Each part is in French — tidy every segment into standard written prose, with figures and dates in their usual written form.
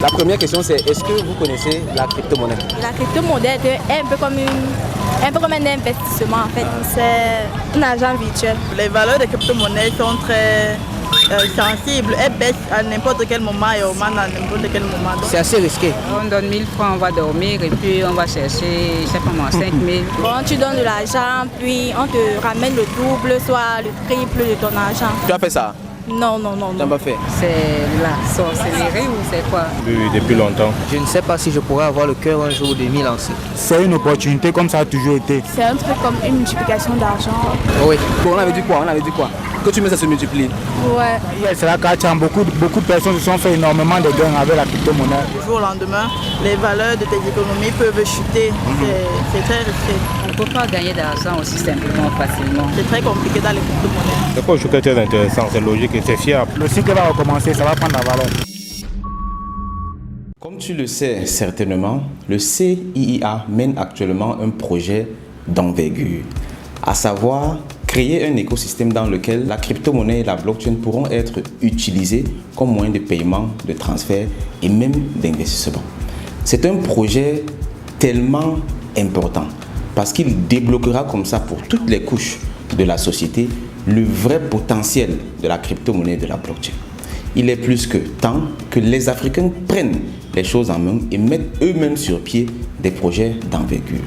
La première question, c'est est-ce que vous connaissez la crypto-monnaie? La crypto-monnaie est un peu comme un investissement en fait. C'est un argent virtuel. Les valeurs des crypto-monnaies sont très sensibles. Elles baissent à n'importe quel moment et augmentent à n'importe quel moment. C'est assez risqué. On donne 1000 francs, on va dormir et puis on va chercher, je sais pas moi, 5000. Bon, tu donnes de l'argent, puis on te ramène le double, soit le triple de ton argent. Tu as fait ça? Non. Tu n'as pas fait? C'est la sorcellerie ou c'est quoi? Oui, depuis longtemps. Je ne sais pas si je pourrais avoir le cœur un jour de m'y lancer. C'est une opportunité comme ça a toujours été. C'est un truc comme une multiplication d'argent. Oui. Bon, on avait dit quoi? Que tu mets, ça se multiplie. Ouais. C'est là qu'à beaucoup de personnes se sont fait énormément de gains avec la crypto-monnaie. Du jour au lendemain, les valeurs de tes économies peuvent chuter. C'est très risqué. On ne peut pas gagner d'argent aussi simplement, facilement. C'est très compliqué dans les crypto-monnaies. C'est pas chose très intéressant, c'est logique et c'est fiable. Le cycle va recommencer, ça va prendre la valeur. Comme tu le sais certainement, le CIIA mène actuellement un projet d'envergure, à savoir créer un écosystème dans lequel la crypto-monnaie et la blockchain pourront être utilisées comme moyen de paiement, de transfert et même d'investissement. C'est un projet tellement important parce qu'il débloquera comme ça pour toutes les couches de la société le vrai potentiel de la crypto-monnaie et de la blockchain. Il est plus que temps que les Africains prennent les choses en main et mettent eux-mêmes sur pied des projets d'envergure.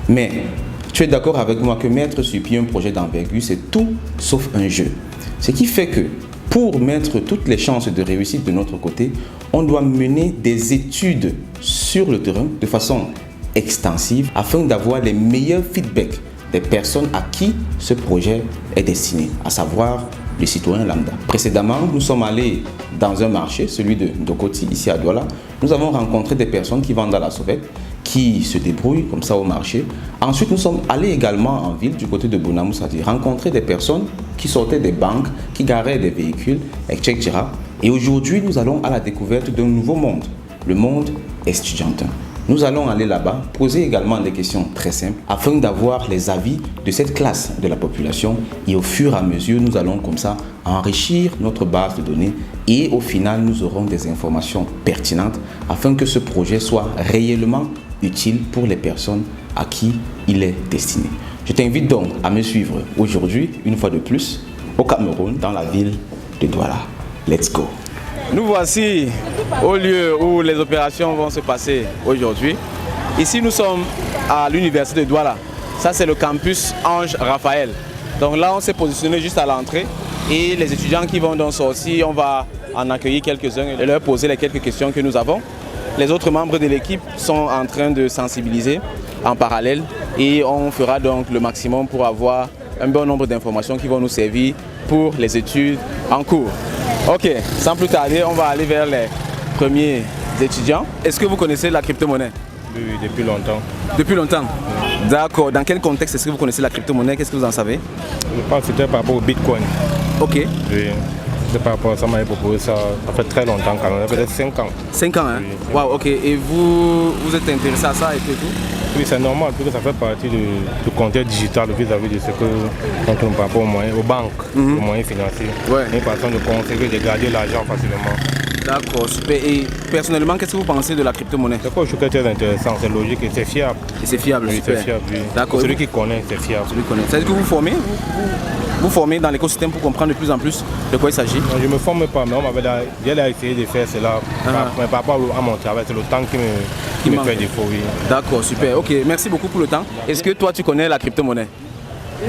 Mais tu es d'accord avec moi que mettre sur pied un projet d'envergure, c'est tout sauf un jeu. Ce qui fait que pour mettre toutes les chances de réussite de notre côté, on doit mener des études sur le terrain de façon extensive afin d'avoir les meilleurs feedbacks des personnes à qui ce projet est destiné, à savoir les citoyens lambda. Précédemment, nous sommes allés dans un marché, celui de Ndokoti, ici à Douala. Nous avons rencontré des personnes qui vendent à la sauvette, qui se débrouillent comme ça au marché. Ensuite, nous sommes allés également en ville, du côté de Bonamou, c'est-à-dire rencontrer des personnes qui sortaient des banques, qui garaient des véhicules, etc. Et aujourd'hui, nous allons à la découverte d'un nouveau monde, le monde estudiantin. Nous allons aller là-bas, poser également des questions très simples afin d'avoir les avis de cette classe de la population et au fur et à mesure, nous allons comme ça enrichir notre base de données et au final, nous aurons des informations pertinentes afin que ce projet soit réellement utile pour les personnes à qui il est destiné. Je t'invite donc à me suivre aujourd'hui, une fois de plus, au Cameroun, dans la ville de Douala. Let's go! Nous voici au lieu où les opérations vont se passer aujourd'hui. Ici, nous sommes à l'université de Douala. Ça, c'est le campus Ange Raphaël. Donc là, on s'est positionné juste à l'entrée. Et les étudiants qui vont donc sortir, on va en accueillir quelques-uns et leur poser les quelques questions que nous avons. Les autres membres de l'équipe sont en train de sensibiliser en parallèle. Et on fera donc le maximum pour avoir un bon nombre d'informations qui vont nous servir pour les études en cours. Ok, sans plus tarder, on va aller vers les premiers étudiants. Est-ce que vous connaissez la crypto-monnaie? Oui, depuis longtemps. Depuis longtemps? D'accord. Dans quel contexte est-ce que vous connaissez la crypto-monnaie? Qu'est-ce que vous en savez? Je pense que c'était par rapport au Bitcoin. Ok. Oui, c'est par rapport à ça, m'avait proposé ça. Ça fait très longtemps quand même, peut-être 5 ans. 5 ans, hein? Oui. Waouh, ok. Et vous êtes intéressé à ça et tout? Oui, c'est normal, parce que ça fait partie du contexte digital vis-à-vis de ce que on tourne par rapport aux banques, aux moyens financiers. Ouais. Une façon de conserver, de garder l'argent facilement. D'accord, super. Et personnellement, qu'est-ce que vous pensez de la crypto-monnaie? C'est quoi, je trouve très intéressant, c'est logique et c'est fiable. Et c'est fiable, Oui, super. c'est fiable, oui. D'accord. Celui qui connaît, c'est fiable. Celui qui connaît. C'est-à-dire que vous formez, vous formez dans l'écosystème pour comprendre de plus en plus de quoi il s'agit? Non, je ne me forme pas, mais on m'avait déjà essayé de faire cela. Mais par rapport à mon travail, c'est le temps qui me fait défaut. Oui. D'accord, super. Ok, merci beaucoup pour le temps. Est-ce que toi, tu connais la crypto-monnaie?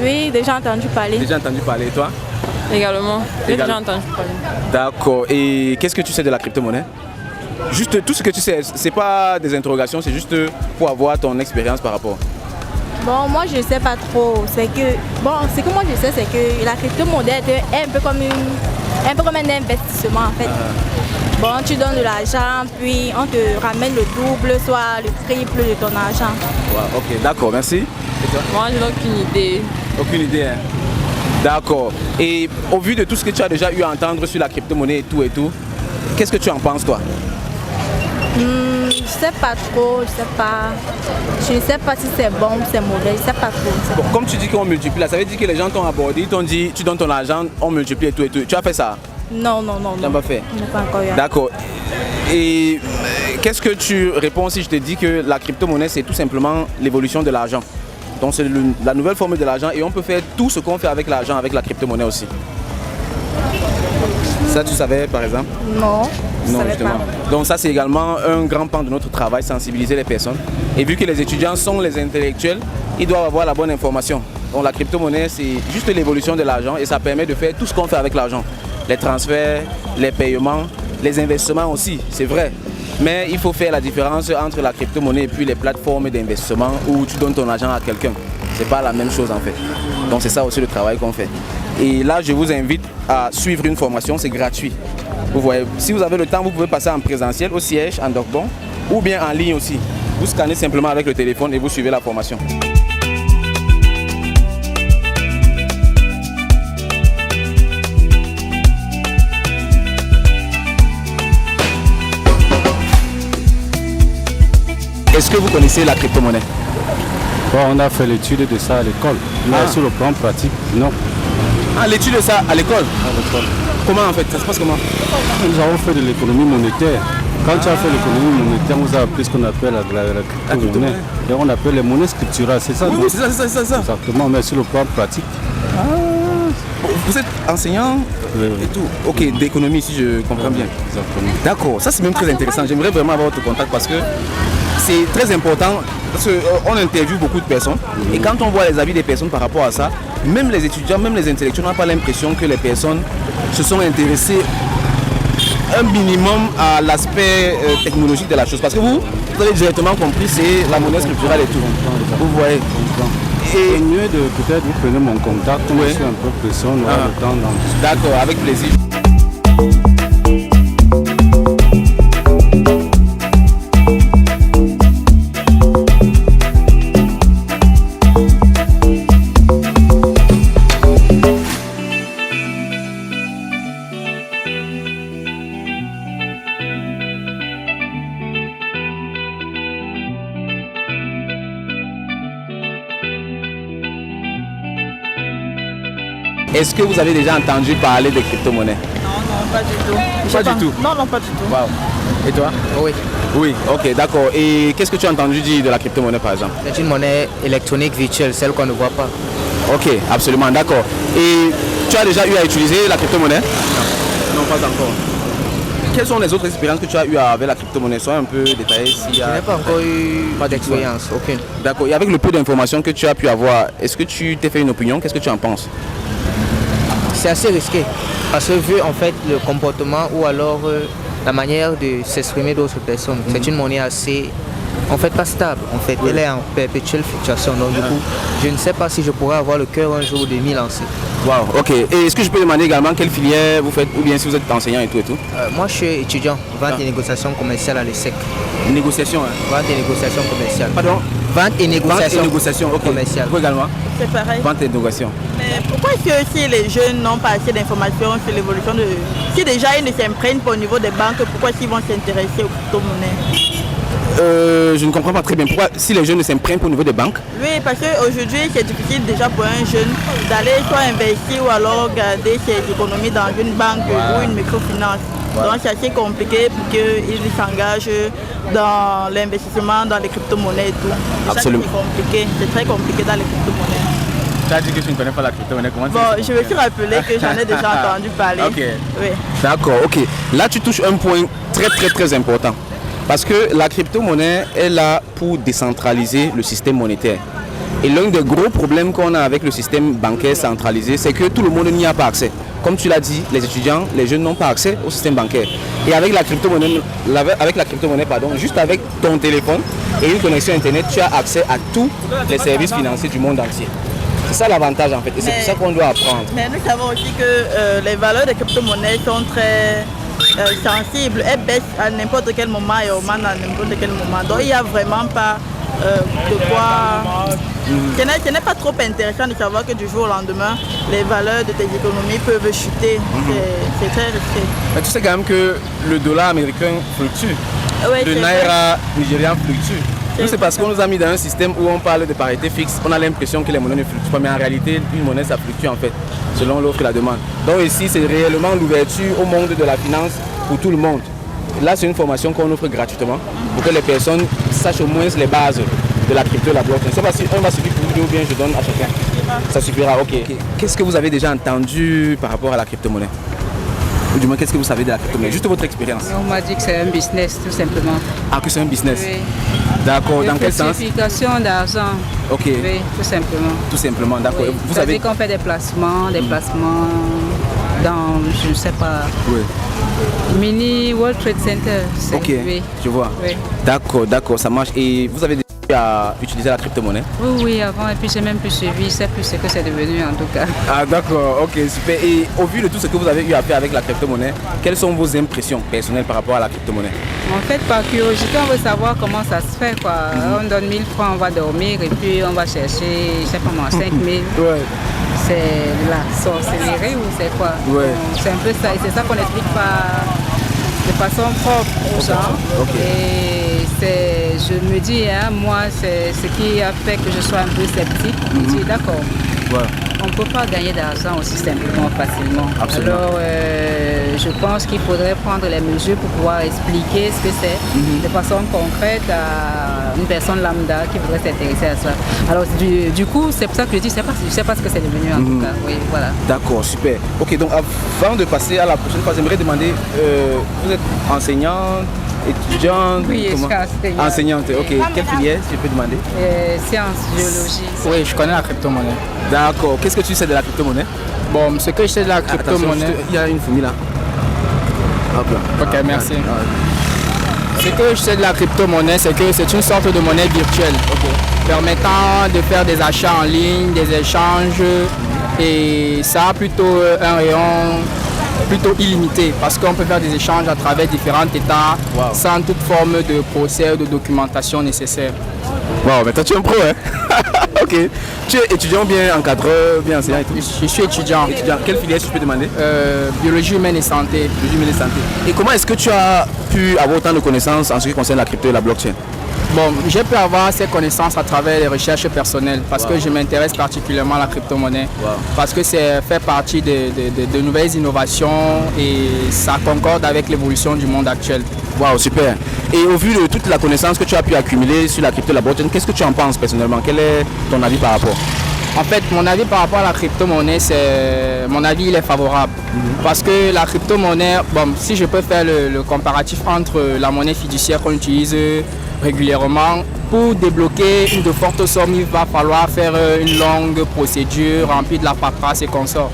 Oui, déjà entendu parler. Déjà entendu parler, et toi? Également. J'ai déjà entendu parler. D'accord. Et qu'est-ce que tu sais de la crypto-monnaie? Juste tout ce que tu sais, c'est pas des interrogations, c'est juste pour avoir ton expérience par rapport. Bon, moi je sais pas trop. Ce que moi je sais, c'est que la crypto-monnaie est un peu comme un investissement en fait. Bon, tu donnes de l'argent, puis on te ramène le double, soit le triple de ton argent. Wow, ok, d'accord, merci. Et toi? Moi, je n'ai aucune idée. Aucune idée, hein? D'accord. Et au vu de tout ce que tu as déjà eu à entendre sur la crypto-monnaie et tout, qu'est-ce que tu en penses, toi? Je sais pas trop, je ne sais pas si c'est bon ou c'est mauvais, je sais pas trop. Bon, comme tu dis qu'on multiplie, ça veut dire que les gens t'ont abordé, ils t'ont dit tu donnes ton argent, on multiplie et tout. Tu as fait ça? Non. Tu n'as pas fait? Je n'ai pas encore eu. D'accord. Et qu'est-ce que tu réponds si je te dis que la crypto-monnaie, c'est tout simplement l'évolution de l'argent? Donc c'est la nouvelle formule de l'argent et on peut faire tout ce qu'on fait avec l'argent, avec la crypto-monnaie aussi. Ça, tu savais par exemple? Non, je Non, savais justement. pas. Donc ça, c'est également un grand pan de notre travail, sensibiliser les personnes. Et vu que les étudiants sont les intellectuels, ils doivent avoir la bonne information. Donc la crypto-monnaie, c'est juste l'évolution de l'argent et ça permet de faire tout ce qu'on fait avec l'argent. Les transferts, les paiements, les investissements aussi, c'est vrai. Mais il faut faire la différence entre la crypto-monnaie et puis les plateformes d'investissement où tu donnes ton argent à quelqu'un. C'est pas la même chose en fait. Donc c'est ça aussi le travail qu'on fait. Et là, je vous invite à suivre une formation, c'est gratuit. Vous voyez, si vous avez le temps, vous pouvez passer en présentiel au siège, en Dordogne, ou bien en ligne aussi. Vous scannez simplement avec le téléphone et vous suivez la formation. Est-ce que vous connaissez la crypto-monnaie? Bon, on a fait l'étude de ça à l'école, mais sur le plan pratique, non. Ah, l'étude de ça à l'école? À l'école. Comment en fait? Ça se passe comment? Nous avons fait de l'économie monétaire. Quand tu as fait l'économie monétaire, on vous a appris ce qu'on appelle la crypto-monnaie. Et on appelle les monnaies scripturales, c'est ça? Oui, c'est ça. Exactement, mais sur le plan pratique. Vous êtes enseignant et tout? Ok, d'économie si je comprends bien. Exactement. D'accord, ça c'est même très intéressant. J'aimerais vraiment avoir votre contact parce que c'est très important. Parce qu'on interviewe beaucoup de personnes et quand on voit les avis des personnes par rapport à ça, même les étudiants, même les intellectuels n'ont pas l'impression que les personnes se sont intéressées un minimum à l'aspect technologique de la chose. Parce que vous avez directement compris, c'est la monnaie scripturale et tout. Vous voyez. C'est mieux de peut-être vous prenez mon contact, je suis un peu pressé, on aura le temps d'en discuter. D'accord, avec plaisir. Est-ce que vous avez déjà entendu parler de crypto-monnaie? Non, pas du tout. Pas du tout? Non, pas du tout. Wow. Et toi? Oui, Oui, ok, d'accord. Et qu'est-ce que tu as entendu dire de la crypto-monnaie par exemple? c'est une monnaie électronique virtuelle, celle qu'on ne voit pas. Ok, absolument, d'accord. Et tu as déjà eu à utiliser la crypto-monnaie? Non, pas encore. Quelles sont les autres expériences que tu as eues avec la crypto-monnaie? Sois un peu détaillé s'il y Je a... n'ai pas encore eu Pas d'expérience, aucune. D'accord. Et avec le peu d'informations que tu as pu avoir, est-ce que tu t'es fait une opinion? Qu'est-ce que tu en penses? C'est assez risqué parce que vu en fait le comportement ou alors la manière de s'exprimer d'autres personnes, c'est une monnaie assez, en fait pas stable, en fait, elle est en perpétuelle fluctuation. Donc du coup, je ne sais pas si je pourrais avoir le cœur un jour de m'y lancer. Wow, ok. Et est-ce que je peux demander également quelle filière vous faites ou bien si vous êtes enseignant et tout et tout? Moi je suis étudiant, vente et négociation commerciale à l'ESSEC. Négociation, hein? Vente et négociation commerciale. Pardon? Vente et négociation, Vente et négociation, ok. commerciale. Vous également? C'est pareil. Vente et négociation. Mais pourquoi est-ce que si les jeunes n'ont pas assez d'informations sur l'évolution de... Si déjà ils ne s'imprègnent pas au niveau des banques, pourquoi ils vont s'intéresser aux crypto-monnaies? Je ne comprends pas très bien pourquoi si les jeunes ne s'imprègnent pas au niveau des banques. Oui, parce qu'aujourd'hui, c'est difficile déjà pour un jeune d'aller soit investir ou alors garder ses économies dans une banque ou une microfinance. Donc c'est assez compliqué pour qu'ils s'engagent dans l'investissement, dans les crypto-monnaies et tout. Absolument. C'est compliqué, c'est très compliqué dans les crypto-monnaies. Tu as dit que tu ne connais pas la crypto-monnaie, comment Bon, je me suis rappelé que j'en ai déjà entendu parler. Ok. Oui. D'accord, ok. Là, tu touches un point très important. Parce que la crypto-monnaie est là pour décentraliser le système monétaire. Et l'un des gros problèmes qu'on a avec le système bancaire centralisé, c'est que tout le monde n'y a pas accès. Comme tu l'as dit, les étudiants, les jeunes n'ont pas accès au système bancaire. Et avec la crypto-monnaie, juste avec ton téléphone et une connexion Internet, tu as accès à tous les services financiers du monde entier. C'est ça l'avantage en fait. Et c'est pour ça qu'on doit apprendre. Mais nous savons aussi que les valeurs des crypto-monnaies sont très sensibles. Elles baissent à n'importe quel moment et augmentent à n'importe quel moment. Donc il n'y a vraiment pas de quoi... Ce n'est pas trop intéressant de savoir que du jour au lendemain, les valeurs de tes économies peuvent chuter. C'est très risqué. Mais tu sais quand même que le dollar américain fluctue. Oui, le c'est naira nigérian fluctue. Nous, c'est parce qu'on nous a mis dans un système où on parle de parité fixe. On a l'impression que les monnaies ne fluctuent pas, mais en réalité, une monnaie, ça fluctue en fait, selon l'offre et la demande. Donc ici, c'est réellement l'ouverture au monde de la finance pour tout le monde. Là, c'est une formation qu'on offre gratuitement pour que les personnes sachent au moins les bases de la crypto et la blockchain. Je ne sais pas si on va suffire pour vous ou bien je donne à chacun. Ça suffira, ok. Qu'est-ce que vous avez déjà entendu par rapport à la crypto-monnaie? Ou du moins, qu'est-ce que vous savez de la crypto-monnaie? Juste votre expérience. On m'a dit que c'est un business, tout simplement. Ah, que c'est un business? Oui. D'accord, dans quel sens? Multiplication d'argent. Ok. Oui, tout simplement. Tout simplement, d'accord. Oui. Vous savez qu'on fait des placements dans, je ne sais pas, Mini World Trade Center. Ok, oui. Je vois. Oui. D'accord, ça marche. Et vous avez à utiliser la crypto-monnaie? Oui, avant, et puis j'ai même plus suivi, je sais plus ce que c'est devenu en tout cas. Ah d'accord, ok, super. Et au vu de tout ce que vous avez eu à faire avec la crypto-monnaie, quelles sont vos impressions personnelles par rapport à la crypto-monnaie? En fait, par curiosité, on veut savoir comment ça se fait, quoi. On donne 1000 francs, on va dormir, et puis on va chercher, je sais pas moi, 5000. Ouais. C'est la sorcellerie ou c'est quoi? Ouais. C'est un peu ça, et c'est ça qu'on explique de façon propre aux gens. Okay. Et je me dis, moi, c'est ce qui a fait que je sois un peu sceptique. Je me dis, d'accord, on ne peut pas gagner d'argent aussi simplement, facilement. Absolument. Alors, je pense qu'il faudrait prendre les mesures pour pouvoir expliquer ce que c'est de façon concrète à une personne lambda qui voudrait s'intéresser à ça. Alors, du coup, c'est pour ça que je dis, je ne sais pas ce que c'est devenu en tout cas. Oui, voilà. D'accord, super. Ok, donc avant de passer à la prochaine phase, j'aimerais demander, vous êtes enseignante, étudiante? Oui, je suis enseignante. Enseignante, ok. Quelle filière, si je peux demander? Sciences, biologie. Oui, je connais la crypto-monnaie. D'accord. Qu'est-ce que tu sais de la crypto-monnaie? Bon, ce que je sais de la crypto-monnaie... Il y a une fourmi là. Hop là. Ok, merci. Ce que je sais de la crypto-monnaie, c'est que c'est une sorte de monnaie virtuelle permettant de faire des achats en ligne, des échanges, et ça a plutôt un rayon plutôt illimité parce qu'on peut faire des échanges à travers différents états sans toute forme de procès ou de documentation nécessaire. Wow, mais toi tu es un pro, hein? Ok. Tu es étudiant, bien encadreur, bien enseignant et tout? Je suis étudiant. Quelle filière, si je peux demander? Biologie humaine et santé. Biologie humaine et santé. Et comment est-ce que tu as pu avoir autant de connaissances en ce qui concerne la crypto et la blockchain? Bon, j'ai pu avoir ces connaissances à travers les recherches personnelles parce que je m'intéresse particulièrement à la crypto-monnaie parce que c'est fait partie de nouvelles innovations et ça concorde avec l'évolution du monde actuel. Waouh, super. Et au vu de toute la connaissance que tu as pu accumuler sur la crypto et la blockchain, qu'est-ce que tu en penses personnellement? Quel est ton avis par rapport? En fait, mon avis par rapport à la crypto-monnaie, mon avis il est favorable. Parce que la crypto-monnaie, bon, si je peux faire le comparatif entre la monnaie fiduciaire qu'on utilise régulièrement, pour débloquer une de fortes sommes, il va falloir faire une longue procédure, remplir de la paperasse et consorts.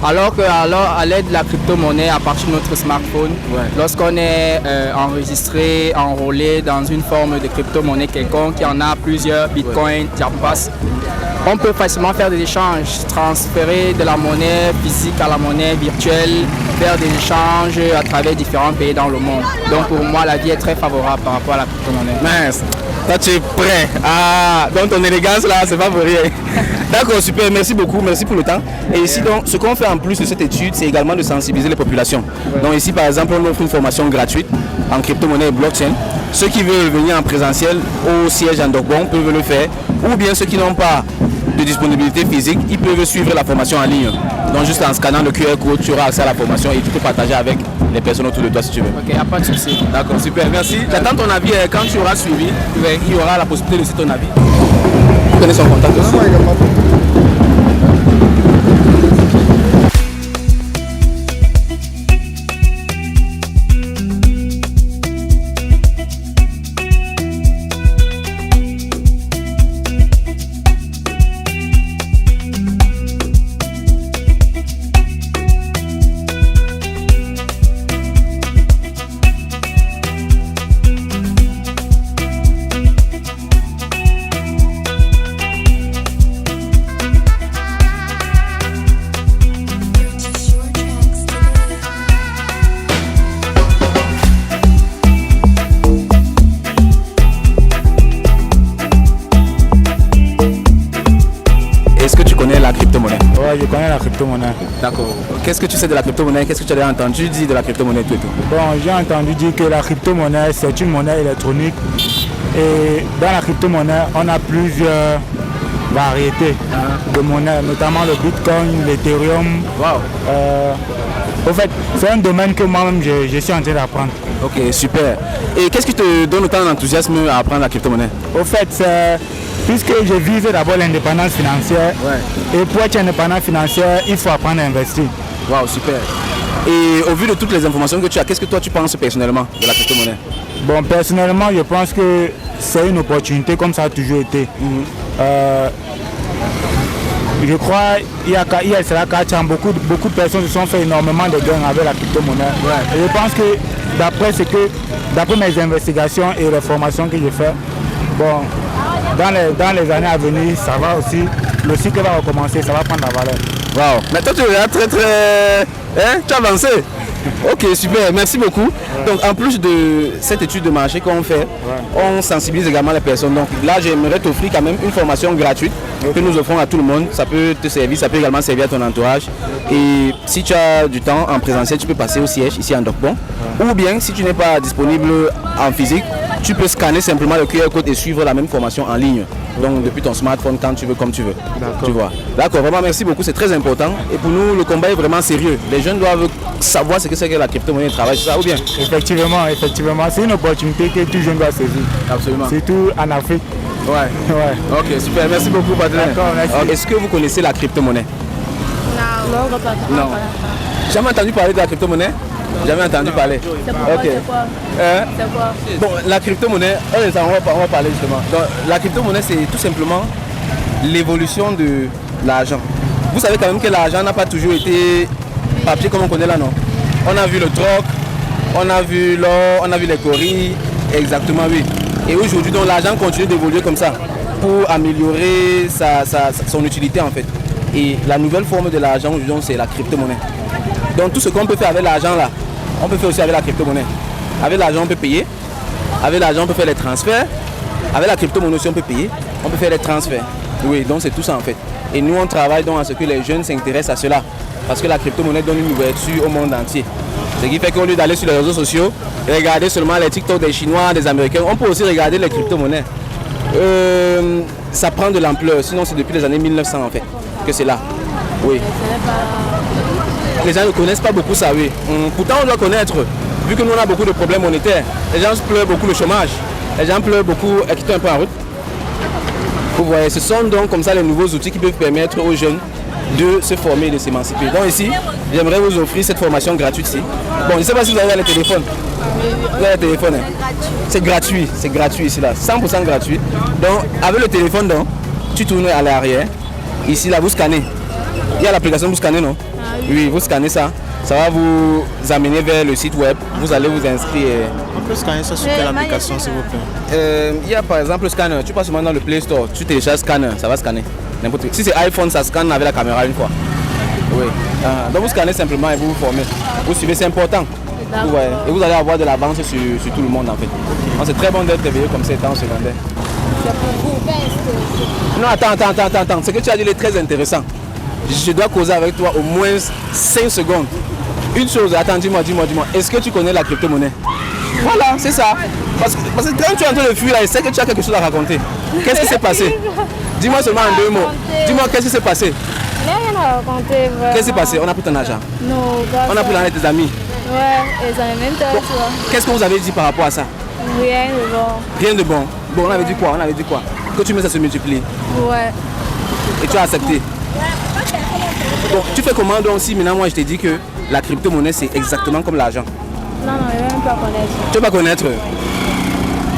Alors qu'à l'aide de la crypto-monnaie, à partir de notre smartphone, lorsqu'on est enregistré, enrôlé dans une forme de crypto-monnaie quelconque, qui en a plusieurs, bitcoin, diapass, on peut facilement faire des échanges, transférer de la monnaie physique à la monnaie virtuelle, faire des échanges à travers différents pays dans le monde. Donc pour moi, la vie est très favorable par rapport à la crypto-monnaie. Mince, toi tu es prêt. Ah, donc ton élégance là, c'est pas pour rien. D'accord, super, merci beaucoup, merci pour le temps. Et ici, donc, ce qu'on fait en plus de cette étude, c'est également de sensibiliser les populations. Donc ici, par exemple, on offre une formation gratuite en crypto-monnaie et blockchain. Ceux qui veulent venir en présentiel au siège en Dogbon peuvent le faire, ou bien ceux qui n'ont pas de disponibilité physique, ils peuvent suivre la formation en ligne. Donc juste en scannant le QR code, tu auras accès à la formation et tu peux partager avec les personnes autour de toi si tu veux. Ok, il n'y a pas de souci. D'accord, super, merci. J'attends ton avis quand tu auras suivi, il y aura la possibilité de laisser ton avis. Tu connais son contact aussi? Ouais, je connais la crypto-monnaie. D'accord. Qu'est-ce que tu sais de la crypto-monnaie? Qu'est-ce que tu as déjà entendu dire de la crypto-monnaie tout et tout? Bon, j'ai entendu dire que la crypto-monnaie, c'est une monnaie électronique. Et dans la crypto-monnaie, on a plusieurs variétés de monnaies, notamment le Bitcoin, l'Ethereum. Wow. En fait, c'est un domaine que moi-même, je suis en train d'apprendre. Ok, super. Et qu'est-ce qui te donne autant d'enthousiasme à apprendre la crypto-monnaie? Au fait, puisque je vise d'abord l'indépendance financière, et pour être indépendant financière, il faut apprendre à investir. Waouh, super. Et au vu de toutes les informations que tu as, qu'est-ce que toi tu penses personnellement de la crypto-monnaie? Bon, personnellement, je pense que c'est une opportunité comme ça a toujours été. Je crois qu'il y a cela 4 ans, beaucoup de personnes se sont fait énormément de gains avec la crypto-monnaie. Et je pense que d'après mes investigations et les formations que j'ai faites, bon, dans les années à venir, ça va aussi, le cycle va recommencer, ça va prendre la valeur. Waouh, mais toi tu regardes très... tu as avancé. Ok, super, merci beaucoup. Donc en plus de cette étude de marché qu'on fait, on sensibilise également les personnes. Donc là, j'aimerais t'offrir quand même une formation gratuite que nous offrons à tout le monde. Ça peut te servir, ça peut également servir à ton entourage. Et si tu as du temps en présentiel, tu peux passer au siège ici en Dorkbon. Ou bien, si tu n'es pas disponible en physique, tu peux scanner simplement le QR code et suivre la même formation en ligne. Donc depuis ton smartphone, quand tu veux, comme tu veux. Tu vois. D'accord, vraiment merci beaucoup, c'est très important. Et pour nous, le combat est vraiment sérieux. Les jeunes doivent savoir ce que c'est que la crypto-monnaie de travail, c'est ça ou bien? Effectivement, c'est une opportunité que tout jeune doit saisir. Absolument. Surtout en Afrique. Ouais. Ok, super, merci beaucoup, partenaire. D'accord, merci. Est-ce que vous connaissez la crypto-monnaie? Non. Jamais entendu parler de la crypto-monnaie? Jamais entendu parler. C'est quoi? Bon, la crypto-monnaie, on va parler justement. Donc, la crypto-monnaie, c'est tout simplement l'évolution de l'argent. Vous savez quand même que l'argent n'a pas toujours été papier comme on connaît là, non? On a vu le troc, on a vu l'or, on a vu les coris, exactement, oui. Et aujourd'hui, donc l'argent continue d'évoluer comme ça pour améliorer son utilité en fait. Et la nouvelle forme de l'argent aujourd'hui, c'est la crypto-monnaie. Donc tout ce qu'on peut faire avec l'argent là, on peut faire aussi avec la crypto-monnaie. Avec l'argent, on peut payer. Avec l'argent, on peut faire les transferts. Avec la crypto-monnaie aussi, on peut payer. On peut faire les transferts. Oui, donc c'est tout ça en fait. Et nous, on travaille donc à ce que les jeunes s'intéressent à cela. Parce que la crypto-monnaie donne une ouverture au monde entier. Ce qui fait qu'au lieu d'aller sur les réseaux sociaux, regarder seulement les TikTok des Chinois, des Américains, on peut aussi regarder les crypto-monnaies. Ça prend de l'ampleur. Sinon, c'est depuis les années 1900 en fait que c'est là. Oui. Les gens ne connaissent pas beaucoup ça, oui. Pourtant, on doit connaître. Vu que nous, on a beaucoup de problèmes monétaires. Les gens pleurent beaucoup le chômage. Les gens pleurent beaucoup. Quittez un peu en route. Vous voyez, ce sont donc comme ça les nouveaux outils qui peuvent permettre aux jeunes de se former et de s'émanciper. Donc ici, j'aimerais vous offrir cette formation gratuite ici. Bon, je ne sais pas si vous avez le téléphone. Vous avez le téléphone. C'est gratuit ici là. 100% gratuit. Donc, avec le téléphone, donc, tu tournes à l'arrière. Ici là, vous scannez. Il y a l'application, vous scannez, non? Oui, vous scannez ça. Ça va vous amener vers le site web. Vous allez vous inscrire. On peut scanner ça sur quelle application, s'il vous plaît? Il y a par exemple le scanner. Tu passes maintenant dans le Play Store. Tu télécharges scanner, ça va scanner. Si c'est iPhone, ça scanne avec la caméra une fois. Oui. Donc vous scannez simplement et vous vous formez. Vous suivez, c'est important. Et vous allez avoir de l'avance sur tout le monde en fait. Donc c'est très bon d'être réveillé comme ça étant en secondaire. Non, attends. Ce que tu as dit est très intéressant. Je dois causer avec toi au moins 5 secondes. Une chose, attends, dis-moi. Est-ce que tu connais la crypto-monnaie? Voilà, c'est ça. Parce que quand tu es en train de fuir, je sais que tu as quelque chose à raconter. Qu'est-ce qui s'est passé? Dis-moi seulement en 2 mots. Dis-moi qu'est-ce qui s'est passé? Il n'y a rien à raconter. Qu'est-ce qui s'est passé? On a pris ton argent. Non, on a pris l'argent de tes amis. Ouais, ils en même temps. Qu'est-ce que vous avez dit par rapport à ça? Rien de bon. Rien de bon. Bon, on avait dit quoi? Que tu mets ça se multiplie. Ouais. Et tu as accepté. Bon, tu fais comment donc si maintenant moi je t'ai dit que la crypto-monnaie c'est exactement comme l'argent? Non, je ne veux même pas connaître. Tu ne veux pas connaître?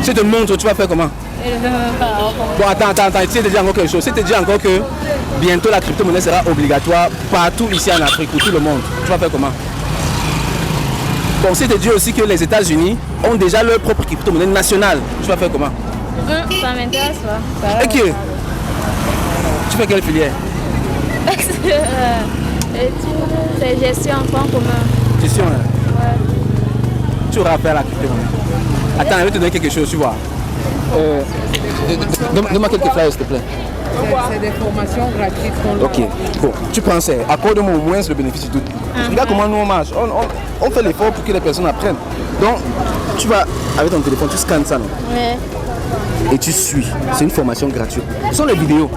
Si je te montre, tu vas faire comment? Je ne veux même pas. Bon, attends, si je te dis encore quelque chose, si je te dis encore que bientôt la crypto-monnaie sera obligatoire partout ici en Afrique, pour tout le monde, tu vas faire comment? Bon, si je te dis aussi que les États-Unis ont déjà leur propre crypto-monnaie nationale, tu vas faire comment? Ça m'intéresse pas. Ok. Tu fais quelle filière? C'est gestion en fonds commun. Gestion, hein? Ouais. Tu auras affaire à la crypto-monnaie. Attends, je vais te donner quelque chose, tu vois. Donne-moi quelques flyers, s'il te plaît. C'est des formations gratuites qu'on Ok, bon, tu prends ça. Accorde-moi au moins le bénéfice du doute. Regarde comment nous on marche. On fait l'effort pour que les personnes apprennent. Donc, tu vas, avec ton téléphone, tu scannes ça, non? Ouais. Et tu suis. C'est une formation gratuite. Ce sont les vidéos.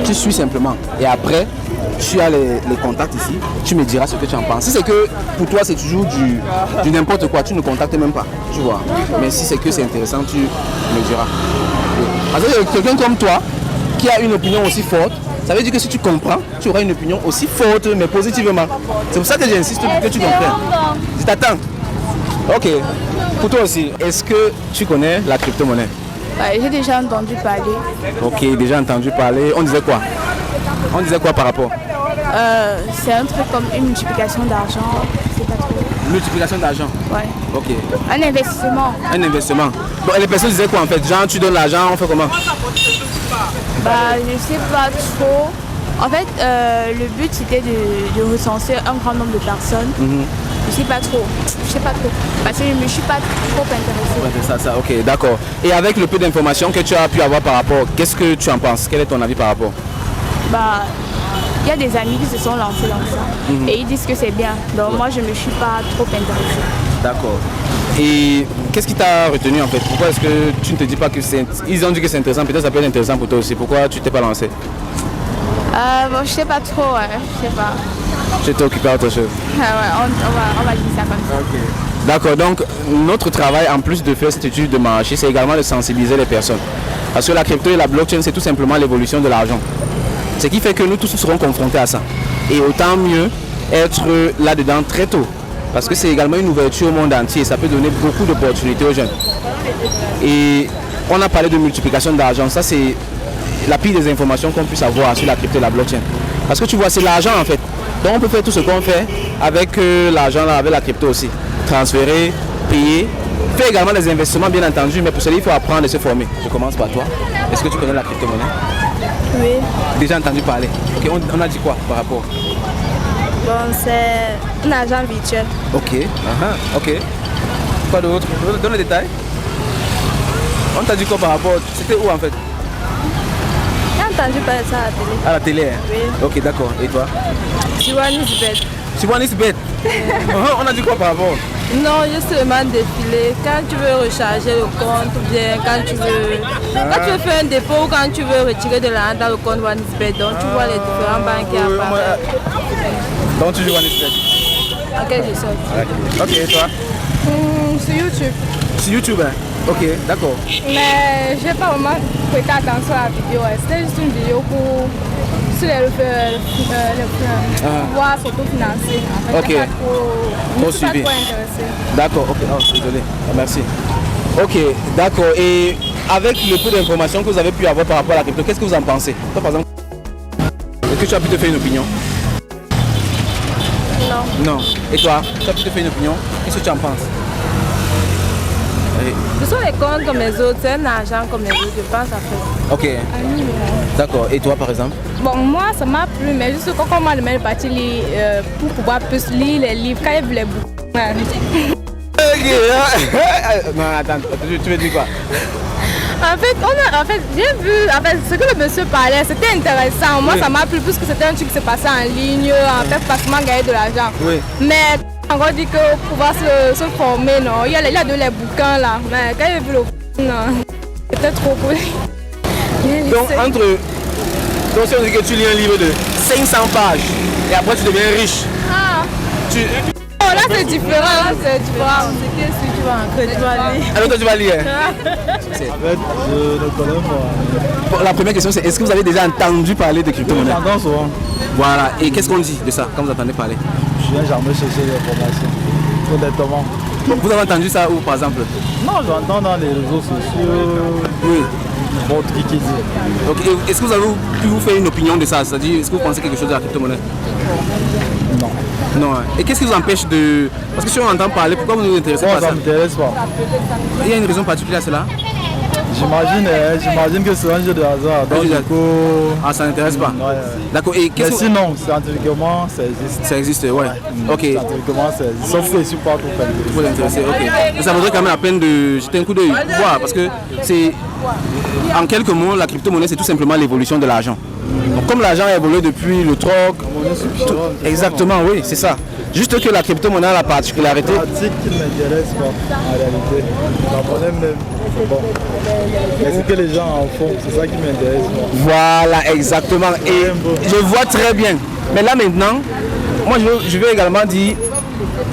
Tu suis simplement. Et après, tu as les contacts ici. Tu me diras ce que tu en penses. Si c'est que pour toi c'est toujours du n'importe quoi, tu ne contactes même pas. Tu vois. Mais si c'est que c'est intéressant, tu me diras. Parce que quelqu'un comme toi qui a une opinion aussi forte, ça veut dire que si tu comprends, tu auras une opinion aussi forte, mais positivement. C'est pour ça que j'insiste pour que tu comprennes. Je t'attends. Ok. Pour toi aussi, est-ce que tu connais la crypto-monnaie? Ouais, j'ai déjà entendu parler. Ok, déjà entendu parler. On disait quoi? On disait quoi par rapport? C'est un truc comme une multiplication d'argent. C'est pas trop. Multiplication d'argent? Ouais. Ok. Un investissement. Un investissement. Bon, et les personnes disaient quoi en fait? Genre, tu donnes l'argent, on fait comment? Bah, je sais pas trop. En fait, le but c'était de recenser un grand nombre de personnes. Je sais pas trop. Parce que je me suis pas trop intéressée. Ouais, ça, ok, d'accord. Et avec le peu d'informations que tu as pu avoir par rapport, qu'est-ce que tu en penses? Quel est ton avis par rapport? Bah, il y a des amis qui se sont lancés dans ça. Et ils disent que c'est bien. Donc moi, je me suis pas trop intéressée. D'accord. Et qu'est-ce qui t'a retenu en fait? Pourquoi est-ce que tu ne te dis pas que c'est... Ils ont dit que c'est intéressant, peut-être ça peut être intéressant pour toi aussi. Pourquoi tu t'es pas lancé? Bon, je sais pas trop, ouais. Je sais pas. Tu t'es occupé à autre chose? Ouais, on va dire ça comme ça. Ok. D'accord, donc notre travail, en plus de faire cette étude de marché, c'est également de sensibiliser les personnes. Parce que la crypto et la blockchain, c'est tout simplement l'évolution de l'argent. Ce qui fait que nous tous serons confrontés à ça. Et autant mieux être là-dedans très tôt. Parce que c'est également une ouverture au monde entier. Ça peut donner beaucoup d'opportunités aux jeunes. Et on a parlé de multiplication d'argent. Ça, c'est la pire des informations qu'on puisse avoir sur la crypto et la blockchain. Parce que tu vois, c'est l'argent en fait. Donc on peut faire tout ce qu'on fait avec l'argent, avec la crypto aussi. Transférer, payer, faire également des investissements bien entendu, mais pour cela il faut apprendre et se former. Je commence par toi. Est-ce que tu connais la crypto-monnaie? Oui. Déjà entendu parler. Ok, on a dit quoi par rapport? Bon, c'est un argent virtuel. Ok, ok. Quoi d'autre? Donne les détails. On t'a dit quoi par rapport? C'était où en fait? J'ai entendu parler de ça à la télé. À la télé? Oui. Ok, d'accord. Et toi? Siwanisbet. Siwanisbet. On a dit quoi par rapport? Non, juste seulement défiler. Quand tu veux recharger le compte ou bien quand tu veux faire un dépôt ou quand tu veux retirer de l'argent dans le compte Wanisbet, donc tu vois les différents banques qui apparaissent. Donc tu joues Wanisbet? En quelque sorte. Ok, et toi? Sur YouTube. Sur YouTube, hein? Ok, d'accord. Mais j'ai pas vraiment prêté attention à la vidéo. C'était juste une vidéo pour voir s'autofinancer. En fait, ok. Je suis pas trop intéressée. D'accord, ok. Oh, désolé. Merci. Ok, d'accord. Et avec le peu d'informations que vous avez pu avoir par rapport à la crypto, qu'est-ce que vous en pensez? Toi, par exemple, est-ce que tu as pu te faire une opinion? Non. Et toi, tu as pu te faire une opinion? Qu'est-ce que tu en penses? Ce sont les comptes comme les autres, c'est un argent comme les autres, je pense à fait. Ok. D'accord. Et toi par exemple? Bon, moi ça m'a plu, mais juste quand on m'a demandé de partir lire pour pouvoir plus lire les livres, quand il y a vu les bouquins. Non, attends, tu veux dire quoi? En fait, j'ai vu, ce que le monsieur parlait, c'était intéressant. Moi, ça m'a plu plus que c'était un truc qui se passait en ligne, en fait, facilement gagner de l'argent. Oui. Mais encore dit que pour pouvoir se former, non, il y a de les bouquins là. Mais quand j'ai vu le non, c'était trop cool. Donc si on dit que tu lis un livre de 500 pages et après tu deviens riche. Oh là c'est différent, c'est que si tu vas en crédit, tu vas lire. Alors toi tu vas lire. En fait, je ne connais pas. Bon, la première question c'est est-ce que vous avez déjà entendu parler de crypto-monnaie? J'entends souvent. Voilà, et qu'est-ce qu'on dit de ça quand vous entendez parler? Je viens jamais chercher l'information. Honnêtement. Vous avez entendu ça où par exemple? Non, j'entends dans les réseaux sociaux. Oui. Votre qui dit. Donc, est-ce que vous avez pu vous faire une opinion de ça? C'est-à-dire, est-ce que vous pensez quelque chose de la crypto-monnaie? Non. Non. Et qu'est-ce qui vous empêche de... Parce que si on entend parler, pourquoi vous ne vous intéressez pas à ça? Ça ne m'intéresse pas. Il y a une raison particulière à cela? J'imagine que c'est un jeu de hasard. Donc, du coup... Ah, ça n'intéresse pas. Ouais. D'accord. Et mais sinon, scientifiquement, ça existe. Ça existe, ouais. Ok. Scientifiquement, ça existe. Sauf que je ne suis pas pour faire des... Vous intéressez, ok. Mais ça vaudrait quand même la peine de jeter un coup d'œil, voir, parce que c'est... En quelques mots, la crypto-monnaie, c'est tout simplement l'évolution de l'argent. Donc, comme l'argent a évolué depuis le troc... Exactement, oui, c'est ça. Juste que la crypto-monnaie a la particularité... C'est la pratique qui m'intéresse, en réalité. La monnaie même, c'est bon. Mais ce que les gens en font, c'est ça qui m'intéresse. Voilà, exactement. Et je vois très bien. Mais là maintenant, moi je veux également dire,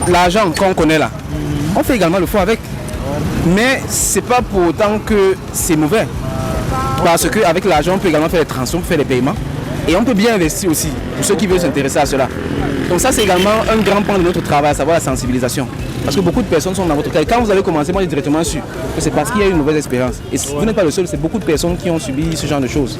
l'argent qu'on connaît là, on fait également le fond avec. Mais c'est pas pour autant que c'est mauvais. Parce qu'avec l'argent, on peut également faire des transactions, faire des paiements. Et on peut bien investir aussi, pour ceux qui veulent s'intéresser à cela. Donc ça, c'est également un grand point de notre travail, à savoir la sensibilisation. Parce que beaucoup de personnes sont dans votre cas. Et quand vous avez commencé, moi j'ai directement su que c'est parce qu'il y a eu une mauvaise expérience. Et vous n'êtes pas le seul, c'est beaucoup de personnes qui ont subi ce genre de choses.